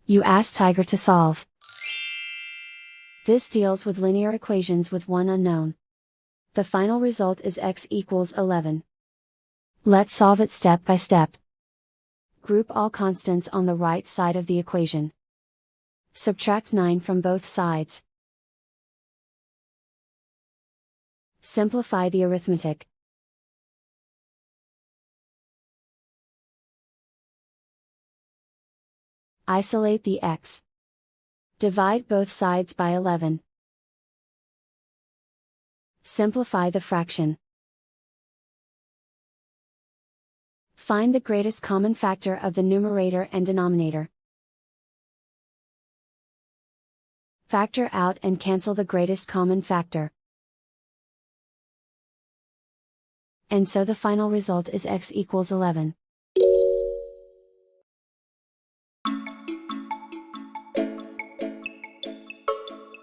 You ask Tiger to solve. This deals with linear equations with one unknown. The final result is x equals 11. Let's solve it step by step. Group all constants on the right side of the equation. Subtract 9 from both sides. Simplify the arithmetic. Isolate the x. Divide both sides by 11. Simplify the fraction. Find the greatest common factor of the numerator and denominator. Factor out and cancel the greatest common factor. And so the final result is x equals 11.